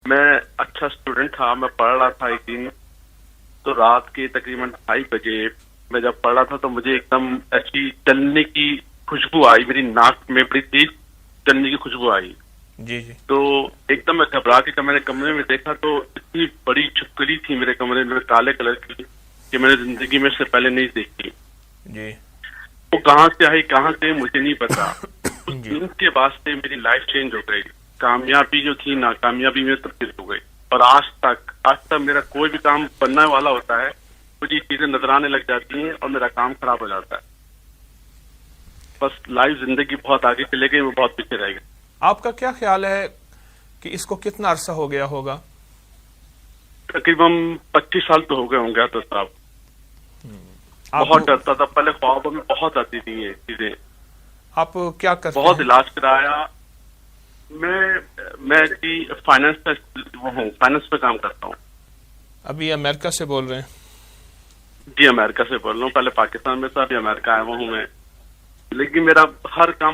میں اچھا اسٹوڈنٹ تھا، میں پڑھ رہا تھا ایک دن، تو رات کے تقریباً 2:30 بجے میں جب پڑھ رہا تھا تو مجھے ایک دم ایسی چلنے کی خوشبو آئی، میری ناک میں بڑی تیز چلنے کی خوشبو آئی. جی جی. تو ایک دم میں گھبرا کے میں نے کمرے میں دیکھا تو اتنی بڑی چھپکلی تھی میرے کمرے میں کالے کلر کی کہ میں نے زندگی میں اس سے پہلے نہیں دیکھی. جی. وہ کہاں سے آئی کہاں سے مجھے نہیں پتا. اس جی. دن کے بعد سے میری لائف چینج ہو گئی، کامیابی جو تھی ناکامیابی میں تبدیل ہو گئی. اور آج تک میرا کوئی بھی کام بننے والا ہوتا ہے مجھے یہ چیزیں نظر آنے لگ جاتی ہیں اور میرا کام خراب ہو جاتا ہے. بس لائف زندگی بہت آگے چلے گئی، وہ بہت پیچھے رہ گئی. آپ کا کیا خیال ہے کہ اس کو کتنا عرصہ ہو گیا ہوگا؟ تقریباً 25 سال تو ہو گئے ہوں گے تو صاحب. بہت ڈرتا تھا، پہلے خوابوں میں بہت آتی تھی یہ چیزیں. آپ کیا کرتے بہت ہیں؟ علاج کرایا. میں فائنانس پہ کام کرتا ہوں. ابھی امریکہ سے بول رہے ہیں؟ جی امریکہ سے بول رہا ہوں. پہلے پاکستان میں تھا، ابھی امریکہ آیا ہوا ہوں میں. لیکن میرا ہر کام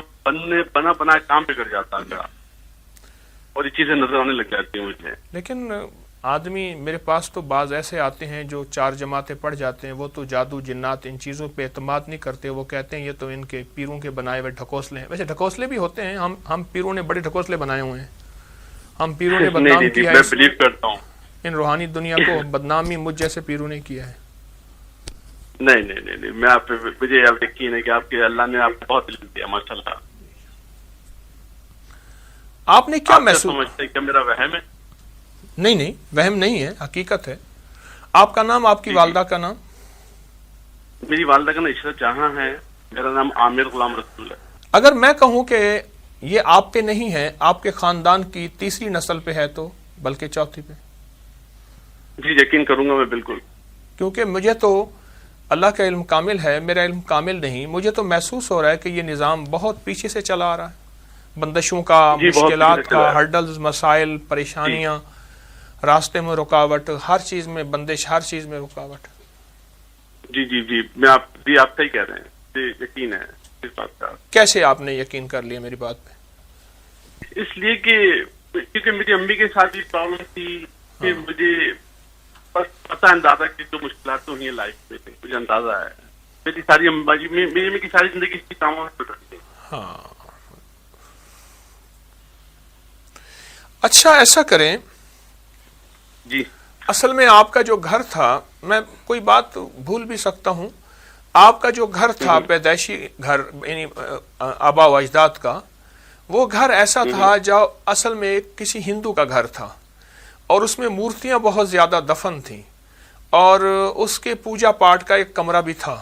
بنا کام بگڑ جاتا ہے میرا، اور یہ چیزیں نظر آنے لگ جاتی ہیں مجھے. لیکن آدمی میرے پاس تو بعض ایسے آتے ہیں جو 4 جماعتیں پڑھ جاتے ہیں، وہ تو جادو جنات ان چیزوں پہ اعتماد نہیں کرتے. وہ کہتے ہیں یہ تو ان کے پیروں کے بنائے ہوئے ڈھکوسلے ہیں. ویسے ڈھکوسلے بھی ہوتے ہیں، ہم پیروں نے بڑے ڈھکوسلے بنائے ہوئے ہیں. ہم پیروں نے بدنام کیا ہے، میں بلیو کرتا ہوں ان روحانی دنیا کو بدنامی مجھ جیسے پیروں نے کیا ہے. نہیں میں آپ پہ مجھے یقین ہے کہ آپ کے اللہ نے آپ کو بہت علم دیا ماشاء اللہ. آپ نے کیا محسوس سمجھتے ہیں کہ میرا وہم ہے؟ نہیں وہم نہیں ہے، حقیقت ہے. آپ کا نام، آپ کی والدہ کا نام؟ میری والدہ کا نام عشرت جہاں ہے، میرا نام عامر غلام رسول ہے. اگر میں کہوں کہ یہ آپ پہ نہیں ہے، آپ کے خاندان کی تیسری نسل پہ ہے تو، بلکہ چوتھی پہ؟ جی یقین کروں گا میں بالکل. کیونکہ مجھے تو اللہ کا علم کامل ہے، میرا علم کامل نہیں. مجھے تو محسوس ہو رہا ہے کہ یہ نظام بہت پیچھے سے چلا آ رہا ہے. بندشوں کا، مشکلات کا، ہرڈلز، مسائل، پریشانیاں، راستے میں رکاوٹ، ہر چیز میں بندش، ہر چیز میں رکاوٹ. جی میں آپ صحیح کہہ رہے ہیں. یقین ہے اس بات کا. کیسے آپ نے یقین کر لیا میری بات پہ؟ اس لیے کہ کیونکہ میری امی کے ساتھ بھی پرابلم تھی کہ مجھے بس پتہ اندازہ کہ جو مشکلات تو ہوئی ہیں لائف میں مجھے اندازہ ہے. میری ساری امی کی ساری زندگی اس کی کاموں میں گزرتی ہے. ہاں اچھا، ایسا کریں. جی اصل میں آپ کا جو گھر تھا، میں کوئی بات بھول بھی سکتا ہوں، آپ کا جو گھر تھا پیدائشی گھر یعنی آبا و اجداد کا، وہ گھر ایسا تھا جو اصل میں کسی ہندو کا گھر تھا، اور اس میں مورتیاں بہت زیادہ دفن تھیں، اور اس کے پوجا پاٹ کا ایک کمرہ بھی تھا.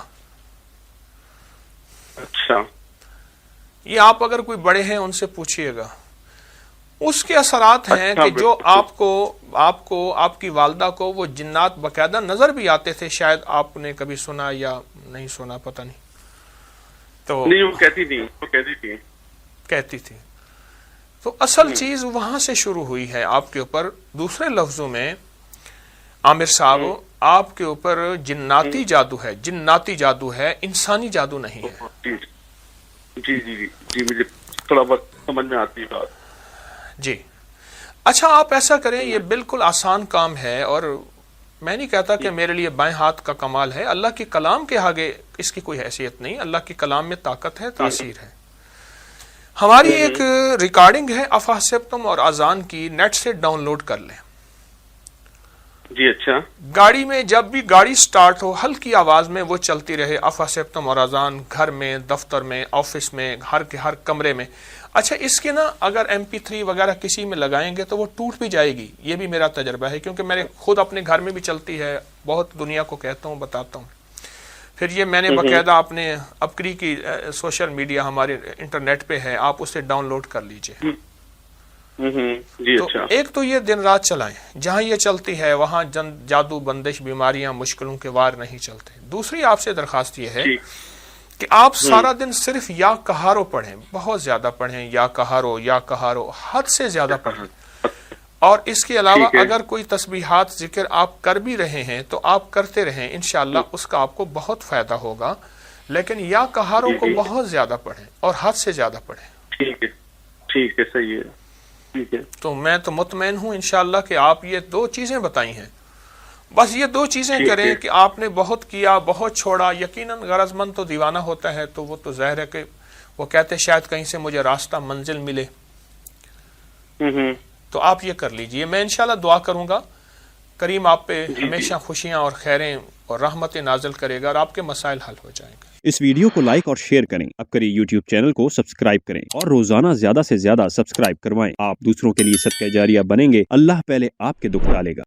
اچھا. یہ آپ اگر کوئی بڑے ہیں ان سے پوچھئے گا. اس کے اثرات ہیں کہ جو آپ کو آپ کی والدہ کو وہ جنات باقاعدہ نظر بھی آتے تھے. شاید آپ نے کبھی سنا یا نہیں سنا، پتہ نہیں. تو نہیں، وہ کہتی تھی. تو اصل چیز وہاں سے شروع ہوئی ہے آپ کے اوپر. دوسرے لفظوں میں عامر صاحب، آپ کے اوپر جناتی جادو ہے. جناتی جادو ہے، انسانی جادو نہیں ہے. جی مجھے تھوڑا بہت سمجھ میں آتی ہے بات. جی اچھا، آپ ایسا کریں، یہ بالکل آسان کام ہے، اور میں نہیں کہتا کہ میرے لیے بائیں ہاتھ کا کمال ہے. اللہ کے کلام کے آگے اس کی کوئی حیثیت نہیں. اللہ کے کلام میں طاقت ہے، تاثیر ہے. ہماری ایک ریکارڈنگ ہے افحسبتم اور اذان کی، نیٹ سے ڈاؤن لوڈ کر لیں. جی اچھا. گاڑی میں جب بھی گاڑی سٹارٹ ہو، ہلکی آواز میں وہ چلتی رہے، افحسبتم اور اذان، گھر میں، دفتر میں، آفس میں، ہر کمرے میں. اچھا، اس کے نا اگر MP3 وغیرہ کسی میں لگائیں گے تو وہ ٹوٹ بھی جائے گی. یہ بھی میرا تجربہ ہے، کیونکہ میں خود اپنے گھر میں بھی چلتی ہے، بہت دنیا کو کہتا ہوں، بتاتا ہوں. پھر یہ میں نے باقاعدہ اپنے اپکری کی سوشل میڈیا ہمارے انٹرنیٹ پہ ہے، آپ اسے ڈاؤن لوڈ کر لیجئے. تو ایک تو یہ دن رات چلائیں، جہاں یہ چلتی ہے وہاں جادو، بندش، بیماریاں، مشکلوں کے وار نہیں چلتے. دوسری آپ سے درخواست یہ ہے کہ آپ سارا دن صرف یا کہارو پڑھیں، بہت زیادہ پڑھیں، یا کہارو حد سے زیادہ پڑھیں. اور اس کے علاوہ اگر کوئی تسبیحات ذکر آپ کر بھی رہے ہیں تو آپ کرتے رہیں، انشاءاللہ اس کا آپ کو بہت فائدہ ہوگا. لیکن یا کہارو کو بہت زیادہ پڑھیں اور حد سے زیادہ پڑھیں. ٹھیک ہے، صحیح ہے. ٹھیک ہے. تو میں تو مطمئن ہوں انشاءاللہ کہ آپ یہ 2 چیزیں بتائی ہیں، بس یہ 2 چیزیں کریں کہ آپ نے بہت کیا، بہت چھوڑا. یقیناً غرض مند تو دیوانہ ہوتا ہے، تو وہ تو ظاہر ہے کہ وہ کہتے شاید کہیں سے مجھے راستہ منزل ملے. تو آپ یہ کر لیجئے، میں انشاءاللہ دعا کروں گا کریم آپ پہ ہمیشہ خوشیاں اور خیریں اور رحمتیں نازل کرے گا اور آپ کے مسائل حل ہو جائیں گے. اس ویڈیو کو لائک اور شیئر کریں. اب کریں یوٹیوب چینل کو سبسکرائب کریں اور روزانہ زیادہ سے زیادہ سبسکرائب کروائیں. آپ دوسروں کے لیے صدقہ جاریہ بنیں گے. اللہ پہلے آپ کے دکھ ٹالے گا.